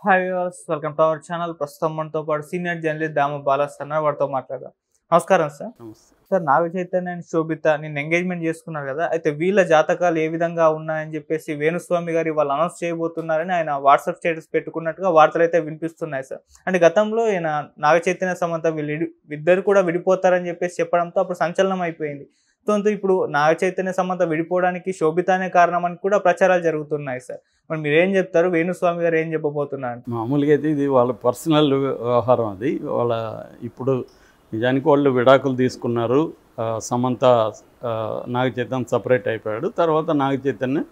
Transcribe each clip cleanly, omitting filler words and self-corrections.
Hi viewers, welcome to our channel. ప్రస్తుతం మనతో పాటు సీనియర్ జర్నలిస్ట్ దామ బాలాస్ అన్నారు, వారితో మాట్లాడదాం. నమస్కారం సార్. నమస్తే. సార్, నాగ చైతన్య అండ్ శోభిత నిన్న ఎంగేజ్మెంట్ చేసుకున్నారు కదా, అయితే వీళ్ళ జాతకాలు ఏ విధంగా ఉన్నాయని చెప్పేసి వేణుస్వామి గారు వాళ్ళు అనౌన్స్ చేయబోతున్నారని ఆయన వాట్సాప్ స్టేటస్ పెట్టుకున్నట్టుగా వార్తలు అయితే వినిపిస్తున్నాయి సార్. అంటే గతంలో ఈయన నాగ చైతన్య సమంత ఇద్దరు కూడా విడిపోతారని చెప్పేసి చెప్పడంతో అప్పుడు సంచలనం అయిపోయింది. సో ఇప్పుడు నాగ చైతన్య సమంత విడిపోవడానికి శోభితనే కారణం అని కూడా ప్రచారాలు జరుగుతున్నాయి సార్. మరి మీరేం చెప్తారు? వేణుస్వామి గారు ఏం చెప్పబోతున్నారు? మామూలుగా అయితే ఇది వాళ్ళ పర్సనల్ వ్యవహారం. అది వాళ్ళ ఇప్పుడు నిజానికి వాళ్ళు విడాకులు తీసుకున్నారు. సమంత నాగ చైతన్య సపరేట్ అయిపోయాడు. తర్వాత నాగ చైతన్య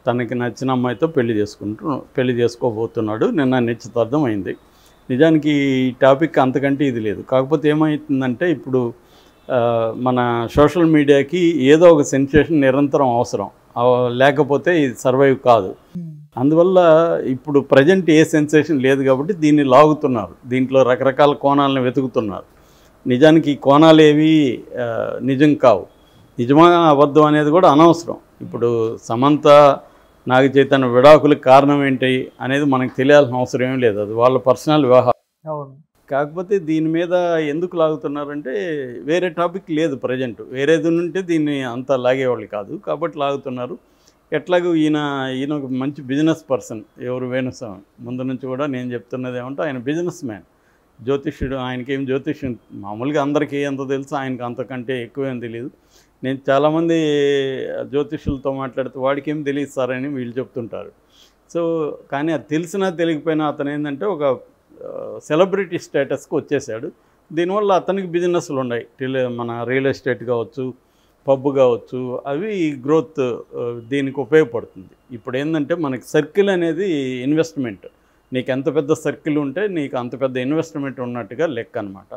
తనకి నచ్చిన అమ్మాయితో పెళ్లి చేసుకోబోతున్నాడు. నిన్న నిశ్చితార్థం అయింది. నిజానికి ఈ టాపిక్ అంతకంటే ఇది లేదు. కాకపోతే ఏమవుతుందంటే ఇప్పుడు మన సోషల్ మీడియాకి ఏదో ఒక సెన్సేషన్ నిరంతరం అవసరం, లేకపోతే ఇది సర్వైవ్ కాదు. అందువల్ల ఇప్పుడు ప్రజెంట్ ఏ సెన్సేషన్ లేదు కాబట్టి దీన్ని లాగుతున్నారు. దీంట్లో రకరకాల కోణాలను వెతుకుతున్నారు. నిజానికి ఈ కోణాలు ఏవి నిజం కావు. నిజమా అబద్ధం అనేది కూడా అనవసరం. ఇప్పుడు సమంత నాగ చైతన్య విడాకులకు కారణం ఏంటి అనేది మనకు తెలియాల్సిన అవసరం ఏం లేదు. అది వాళ్ళ పర్సనల్ వ్యవహారం. అవును. కాకపోతే దీని మీద ఎందుకు లాగుతున్నారంటే వేరే టాపిక్ లేదు ప్రజెంట్. వేరేది ఉంటే దీన్ని అంత లాగేవాళ్ళు కాదు కాబట్టి లాగుతున్నారు. ఎట్లాగూ ఈయన ఒక మంచి బిజినెస్ పర్సన్. ఎవరు? వేణుస్వామి. ముందు నుంచి కూడా నేను చెప్తున్నది ఏమంటే ఆయన బిజినెస్ మ్యాన్, జ్యోతిష్యుడు. ఆయనకేం జ్యోతిష్యం మామూలుగా అందరికీ ఎంత తెలుసు, ఆయనకు అంతకంటే ఎక్కువేం తెలియదు. నేను చాలామంది జ్యోతిష్యులతో మాట్లాడితే వాడికి ఏం తెలియదు సార్ అని వీళ్ళు చెప్తుంటారు. సో కానీ అది తెలిసినా తెలియకపోయినా అతను ఏంటంటే ఒక సెలబ్రిటీ స్టేటస్కి వచ్చేసాడు. దీనివల్ల అతనికి బిజినెస్లు ఉన్నాయి. మన రియల్ ఎస్టేట్ కావచ్చు, పబ్ కావచ్చు, అవి గ్రోత్ దీనికి ఉపయోగపడుతుంది. ఇప్పుడు ఏంటంటే మనకి సర్కిల్ అనేది ఇన్వెస్ట్మెంట్. నీకు ఎంత పెద్ద సర్కిల్ ఉంటే నీకు అంత పెద్ద ఇన్వెస్ట్మెంట్ ఉన్నట్టుగా లెక్క అనమాట.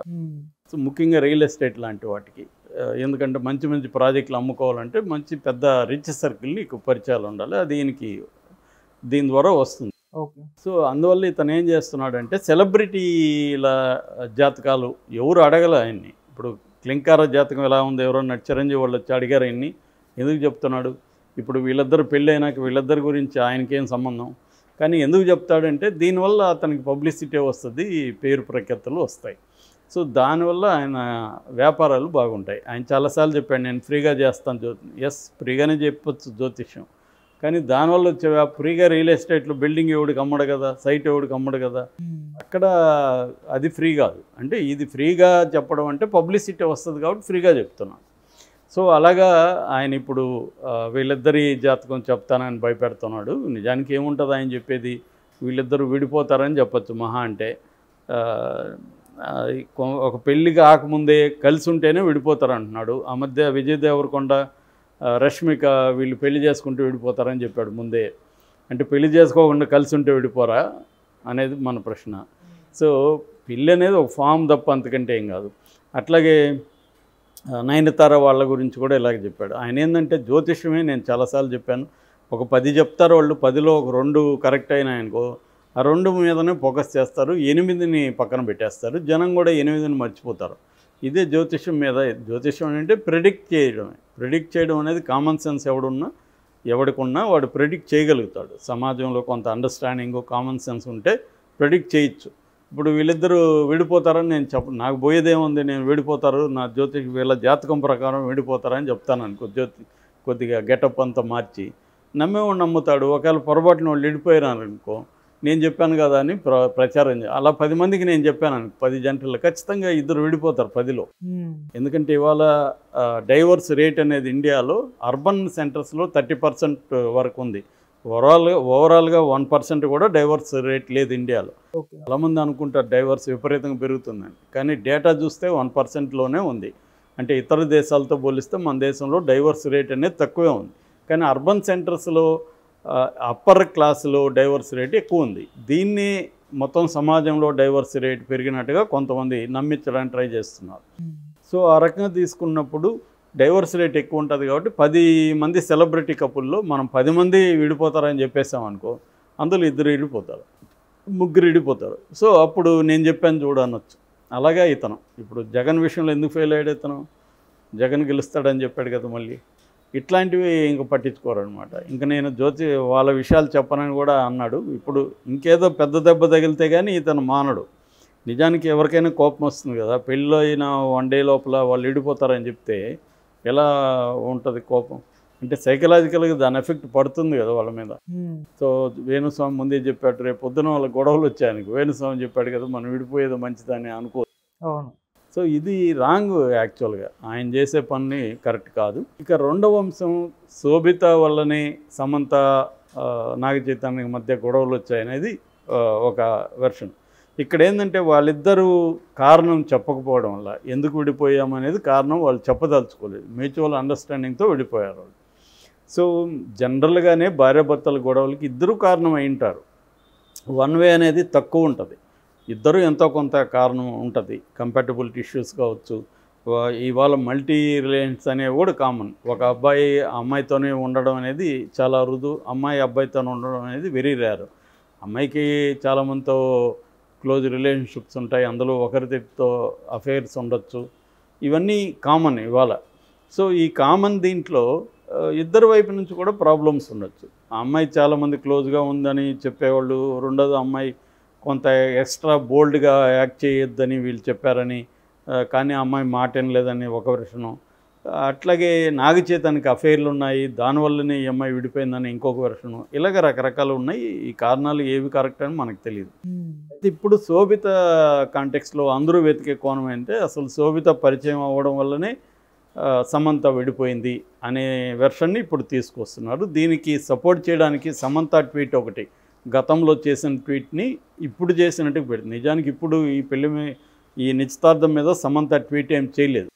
సో ముఖ్యంగా రియల్ ఎస్టేట్ లాంటి వాటికి, ఎందుకంటే మంచి మంచి ప్రాజెక్టులు అమ్ముకోవాలంటే మంచి పెద్ద రిచ్ సర్కిల్ నీకు పరిచయాలు ఉండాలి. అది దీని ద్వారా వస్తుంది. సో అందువల్ల ఇతను ఏం చేస్తున్నాడంటే సెలబ్రిటీల జాతకాలు ఎవరు అడగల ఆయన్ని. ఇప్పుడు క్లింకార జాతకం ఎలా ఉంది, ఎవరన్నా చిరంజీవి వాళ్ళు వచ్చి అడిగారు ఆయన్ని, ఎందుకు చెప్తున్నాడు? ఇప్పుడు వీళ్ళిద్దరు పెళ్ళి అయినాక వీళ్ళిద్దరి గురించి ఆయనకేం సంబంధం? కానీ ఎందుకు చెప్తాడంటే దీనివల్ల అతనికి పబ్లిసిటీ వస్తుంది, పేరు ప్రఖ్యాతులు వస్తాయి. సో దానివల్ల ఆయన వ్యాపారాలు బాగుంటాయి. ఆయన చాలాసార్లు చెప్పాడు, నేను ఫ్రీగా చేస్తాను ఎస్, ఫ్రీగానే చెప్పొచ్చు జ్యోతిష్యం. కానీ దానివల్ల వచ్చే ఫ్రీగా రియల్ ఎస్టేట్లో బిల్డింగ్ ఎవడికి అమ్మడు కదా, సైట్ ఎవడికి అమ్మడు కదా. అక్కడ అది ఫ్రీ కాదు. అంటే ఇది ఫ్రీగా చెప్పడం అంటే పబ్లిసిటీ వస్తుంది కాబట్టి ఫ్రీగా చెప్తున్నాను. సో అలాగా ఆయన ఇప్పుడు వీళ్ళిద్దరి జాతకం చెప్తానని భయపెడుతున్నాడు. నిజానికి ఏముంటుంది ఆయన చెప్పేది? వీళ్ళిద్దరూ విడిపోతారని చెప్పచ్చు మహా అంటే. ఒక పెళ్ళి కాకముందే కలిసి ఉంటేనే విడిపోతారు అంటున్నాడు. ఆ మధ్య విజయ్ దేవరకొండ, రష్మిక వీళ్ళు పెళ్లి చేసుకుంటూ విడిపోతారని చెప్పాడు ముందే. అంటే పెళ్లి చేసుకోకుండా కలిసి ఉంటే విడిపోరా అనేది మన ప్రశ్న. సో పెళ్ళి అనేది ఒక ఫామ్ తప్ప అంతకంటే ఏం కాదు. అట్లాగే నయనతార వాళ్ళ గురించి కూడా ఇలాగే చెప్పాడు. ఆయన ఏంటంటే జ్యోతిష్యమే, నేను చాలాసార్లు చెప్పాను, ఒక 10 చెప్తారు వాళ్ళు, 10లో ఒక 2 కరెక్ట్ అయినాయనుకో, ఆ 2 మీదనే ఫోకస్ చేస్తారు, 8ని పక్కన పెట్టేస్తారు. జనం కూడా 8ని మర్చిపోతారు. ఇదే జ్యోతిష్యం మీద. జ్యోతిష్యం అంటే ప్రెడిక్ట్ చేయడమే. ప్రెడిక్ట్ చేయడం అనేది కామన్ సెన్స్ ఎవడికున్నా వాడు ప్రెడిక్ట్ చేయగలుగుతాడు. సమాజంలో కొంత అండర్స్టాండింగ్, కామన్ సెన్స్ ఉంటే ప్రెడిక్ట్ చేయొచ్చు. ఇప్పుడు వీళ్ళిద్దరూ విడిపోతారని నేను నాకు పోయేదేముంది, నేను విడిపోతారు, నా వీళ్ళ జాతకం ప్రకారం విడిపోతారని చెప్తాను అనుకో, కొద్దిగా గెటప్ అంతా మార్చి నమ్మేవాడు నమ్ముతాడు. ఒకవేళ పొరపాటున వాళ్ళు విడిపోయారు అనుకో, నేను చెప్పాను కదా అని ప్రచారం అలా 10 మందికి నేను చెప్పాను అనుకో, 10 జంటల్లో ఖచ్చితంగా ఇద్దరు విడిపోతారు 10లో. ఎందుకంటే ఇవాళ డైవర్స్ రేట్ అనేది ఇండియాలో అర్బన్ సెంటర్స్లో 30% వరకు ఉంది. ఓవరాల్గా 1% కూడా డైవర్స్ రేట్ లేదు ఇండియాలో. చాలామంది అనుకుంటారు డైవర్స్ విపరీతంగా పెరుగుతుందని, కానీ డేటా చూస్తే 1%లోనే ఉంది. అంటే ఇతర దేశాలతో పోలిస్తే మన దేశంలో డైవర్స్ రేట్ అనేది తక్కువే ఉంది. కానీ అర్బన్ సెంటర్స్లో అప్పర్ క్లాస్లో డైవర్స్ రేట్ ఎక్కువ ఉంది. దీన్ని మొత్తం సమాజంలో డైవర్స్ రేట్ పెరిగినట్టుగా కొంతమంది నమ్మించడానికి ట్రై చేస్తున్నారు. సో ఆ రకంగా తీసుకున్నప్పుడు డైవర్స్ రేట్ ఎక్కువ ఉంటుంది కాబట్టి 10 మంది సెలబ్రిటీ కపుల్లో మనం 10 మంది విడిపోతారని చెప్పేసామనుకో, అందులో 2 విడిపోతారు, 3 విడిపోతారు. సో అప్పుడు నేను చెప్పాను చూడనొచ్చు. అలాగే ఇతను ఇప్పుడు జగన్ విషయంలో ఎందుకు ఫెయిల్ అయ్యాడు? ఇతను జగన్ గెలుస్తాడని చెప్పాడు కదా, మళ్ళీ ఇట్లాంటివి ఇంక పట్టించుకోరు అనమాట. ఇంక నేను వాళ్ళ విషయాలు చెప్పనని కూడా అన్నాడు. ఇప్పుడు ఇంకేదో పెద్ద దెబ్బ తగిలితే కానీ ఇతను మానడు. నిజానికి ఎవరికైనా కోపం వస్తుంది కదా, పెళ్ళిలో అయిన 1 డే లోపల వాళ్ళు విడిపోతారని చెప్తే ఎలా ఉంటుంది కోపం? అంటే సైకలాజికల్గా దాని ఎఫెక్ట్ పడుతుంది కదా వాళ్ళ మీద. సో వేణుస్వామి ముందే చెప్పాడు, రేపు పొద్దున వాళ్ళ గొడవలు వచ్చాయని వేణుస్వామి చెప్పాడు కదా, మనం విడిపోయేది మంచిదని అనుకో. అవును. సో ఇది రాంగ్ యాక్చువల్గా, ఆయన చేసే పని కరెక్ట్ కాదు. ఇక రెండవ అంశం, శోభిత వల్లనే సమంత నాగ చైతన్య మధ్య గొడవలు వచ్చాయనేది ఒక వెర్షన్. ఇక్కడ ఏంటంటే వాళ్ళిద్దరూ కారణం చెప్పకపోవడం వల్ల ఎందుకు విడిపోయామనేది కారణం వాళ్ళు చెప్పదలుచుకోలేదు. మ్యూచువల్ అండర్స్టాండింగ్తో విడిపోయారు వాళ్ళు. సో జనరల్గానే భార్యాభర్తల గొడవలకి ఇద్దరు కారణం అయి ఉంటారు. వన్ వే అనేది తక్కువ ఉంటుంది, ఇద్దరు ఎంతో కొంత కారణం ఉంటుంది. కంపాటబిలిటీ ఇష్యూస్ కావచ్చు, ఇవాళ మల్టీ రిలేషన్స్ అనేవి కూడా కామన్. ఒక అబ్బాయి అమ్మాయితోనే ఉండడం అనేది చాలా అరుదు, అమ్మాయి అబ్బాయితోనే ఉండడం అనేది వెరీ రేర్. అమ్మాయికి చాలామందితో క్లోజ్ రిలేషన్షిప్స్ ఉంటాయి, అందులో ఒకరితో అఫైర్స్ ఉండొచ్చు, ఇవన్నీ కామన్ ఇవాళ. సో ఈ కామన్ దీంట్లో ఇద్దరు వైపు నుంచి కూడా ప్రాబ్లమ్స్ ఉండొచ్చు. ఆ అమ్మాయి చాలామంది క్లోజ్గా ఉందని చెప్పేవాళ్ళు, రెండోది అమ్మాయి కొంత ఎక్స్ట్రా బోల్డ్గా యాక్ట్ చేయొద్దని వీళ్ళు చెప్పారని, కానీ ఆ అమ్మాయి మాట వినలేదని ఒక వెర్షను. అట్లాగే నాగ చైతన్యకి అఫైర్లు ఉన్నాయి, దానివల్లనే ఈ అమ్మాయి విడిపోయిందని ఇంకొక వెర్షను. ఇలాగ రకరకాలు ఉన్నాయి. ఈ కారణాలు ఏవి కరెక్ట్ అని మనకు తెలియదు. ఇప్పుడు శోభిత కాంటెక్స్లో అందరూ వెతికే కోణం ఏంటంటే, అసలు శోభిత పరిచయం అవ్వడం వల్లనే సమంత విడిపోయింది అనే వెర్షన్ని ఇప్పుడు తీసుకొస్తున్నారు. దీనికి సపోర్ట్ చేయడానికి సమంత ట్వీట్ ఒకటి, గతంలో చేసిన ట్వీట్ని ఇప్పుడు చేసినట్టు పెడుతుంది. నిజానికి ఇప్పుడు ఈ నిశ్చితార్థం మీద సమంత ట్వీట్ ఏం చేయలేదు,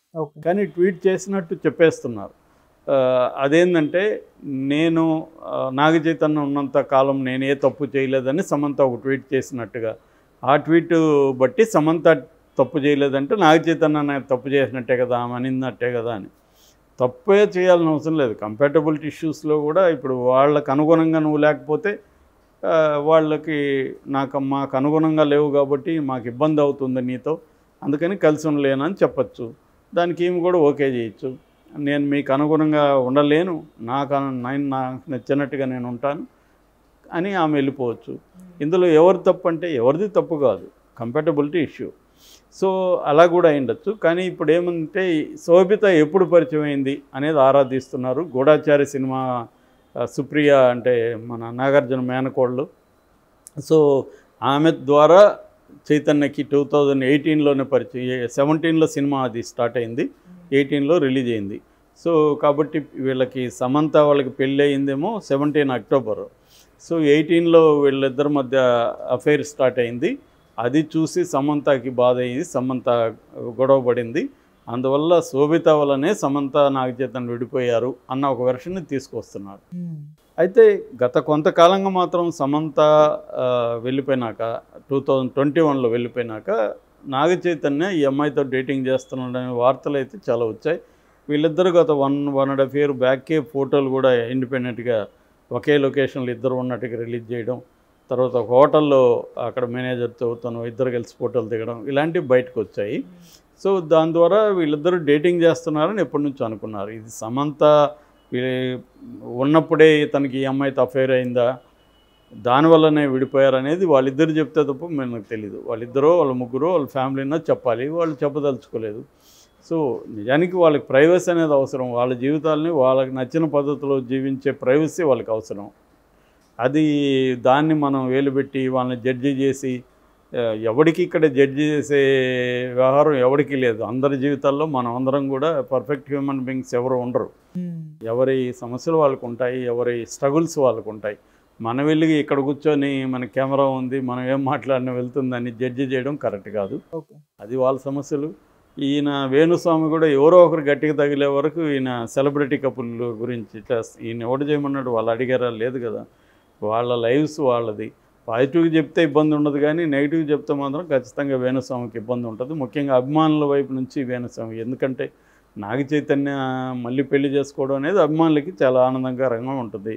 కానీ ట్వీట్ చేసినట్టు చెప్పేస్తున్నారు. అదేంటంటే, నేను నాగ చైతన్యం ఉన్నంత కాలం నేను ఏ తప్పు చేయలేదని సమంత ఒక ట్వీట్ చేసినట్టుగా, ఆ ట్వీట్ బట్టి సమంత తప్పు చేయలేదంటే నాగ చైతన్య తప్పు చేసినట్టే కదా, ఆమె అనిందట్టే కదా అని. తప్పే చేయాలని అవసరం లేదు. కంపాటబిలిటీ ఇష్యూస్లో కూడా ఇప్పుడు వాళ్ళకు అనుగుణంగా నువ్వు లేకపోతే వాళ్ళకి మాకు అనుగుణంగా లేవు కాబట్టి మాకు ఇబ్బంది అవుతుంది నీతో, అందుకని కలిసి ఉండలేనని చెప్పచ్చు. దానికి ఏమి కూడా ఓకే చేయొచ్చు. నేను మీకు అనుగుణంగా ఉండలేను, నాకు నచ్చినట్టుగా నేను ఉంటాను అని ఆమె వెళ్ళిపోవచ్చు. ఇందులో ఎవరు తప్పు అంటే ఎవరిది తప్పు కాదు, కంపాటబిలిటీ ఇష్యూ. సో అలా కూడా అయిండొచ్చు. కానీ ఇప్పుడు ఏమంటే, శోభిత ఎప్పుడు పరిచయం అయింది అనేది ఆరాధిస్తున్నారు. గూఢాచారి సినిమా సుప్రియ అంటే మన నాగార్జున మేనకోళ్ళు, సో ఆమె ద్వారా చైతన్యకి 2018లోనే పరిచయం. 17లో సినిమా అది స్టార్ట్ అయింది, 18లో రిలీజ్ అయింది. సో కాబట్టి వీళ్ళకి సమంత వాళ్ళకి పెళ్ళి అయిందేమో 17 అక్టోబర్. సో 18లో వీళ్ళిద్దరి మధ్య అఫైర్ స్టార్ట్ అయింది. అది చూసి సమంతకి బాధ అయింది, సమంత గొడవ పడింది. అందువల్ల శోభిత వల్లనే సమంత నాగ చైతన్య విడిపోయారు అన్న ఒక వెర్షన్ని తీసుకొస్తున్నారు. అయితే గత కొంతకాలంగా మాత్రం సమంత వెళ్ళిపోయినాక, 2021లో వెళ్ళిపోయినాక నాగ చైతన్య ఈ అమ్మాయితో డేటింగ్ చేస్తున్నాడనే వార్తలు అయితే చాలా వచ్చాయి. వీళ్ళిద్దరు గత 1.5 year బ్యాక్కే ఫోటోలు కూడా ఇండిపెండెంట్గా ఒకే లొకేషన్లో ఇద్దరు ఉన్నట్టుగా రిలీజ్ చేయడం, తర్వాత ఒక హోటల్లో అక్కడ మేనేజర్తో తను ఇద్దరు కలిసి ఫోటోలు దిగడం, ఇలాంటివి బయటకు వచ్చాయి. సో దాని ద్వారా వీళ్ళిద్దరూ డేటింగ్ చేస్తున్నారని ఎప్పటి నుంచో అనుకున్నారు. ఇది సమంత ఉన్నప్పుడే తనకి ఈ అమ్మాయితో అఫైర్ అయిందా, దానివల్లనే విడిపోయారనేది వాళ్ళిద్దరు చెప్తే తప్ప మనకు తెలీదు. వాళ్ళిద్దరూ వాళ్ళ ముగ్గురు వాళ్ళ ఫ్యామిలీనో చెప్పాలి, వాళ్ళు చెప్పదలుచుకోలేదు. సో నిజానికి వాళ్ళకి ప్రైవసీ అనేది అవసరం. వాళ్ళ జీవితాలని వాళ్ళకి నచ్చిన పద్ధతిలో జీవించే ప్రైవసీ వాళ్ళకి అవసరం. దాన్ని మనం వేలుపెట్టి వాళ్ళని జడ్జి చేసి, ఎవరికి ఇక్కడ జడ్జి చేసే వ్యవహారం ఎవరికి లేదు. అందరి జీవితాల్లో మనం అందరం కూడా పర్ఫెక్ట్ హ్యూమన్ బీయింగ్స్ ఎవరు ఉండరు. ఎవరి సమస్యలు వాళ్ళకు ఉంటాయి, ఎవరి స్ట్రగుల్స్ వాళ్ళకు ఉంటాయి. మనం వెళ్ళి ఇక్కడ కూర్చొని మన కెమెరా ఉంది, మనం ఏం మాట్లాడినా వెళ్తుందని జడ్జి చేయడం కరెక్ట్ కాదు. అది వాళ్ళ సమస్యలు. ఈయన వేణుస్వామి కూడా ఎవరో ఒకరు గట్టిగా తగిలే వరకు ఈయన సెలబ్రిటీ కపుల్ గురించి ఈయన ఎవడు చేయమన్నాడు, వాళ్ళు అడిగారా? లేదు కదా. వాళ్ళ లైవ్స్ వాళ్ళది. పాజిటివ్గా చెప్తే ఇబ్బంది ఉండదు, కానీ నెగిటివ్ చెప్తే మాత్రం ఖచ్చితంగా వేణుస్వామికి ఇబ్బంది ఉంటుంది. ముఖ్యంగా అభిమానుల వైపు నుంచి వేణుస్వామి. ఎందుకంటే నాగ చైతన్య మళ్ళీ పెళ్లి చేసుకోవడం అనేది అభిమానులకి చాలా ఆనందంకరంగా ఉంటుంది.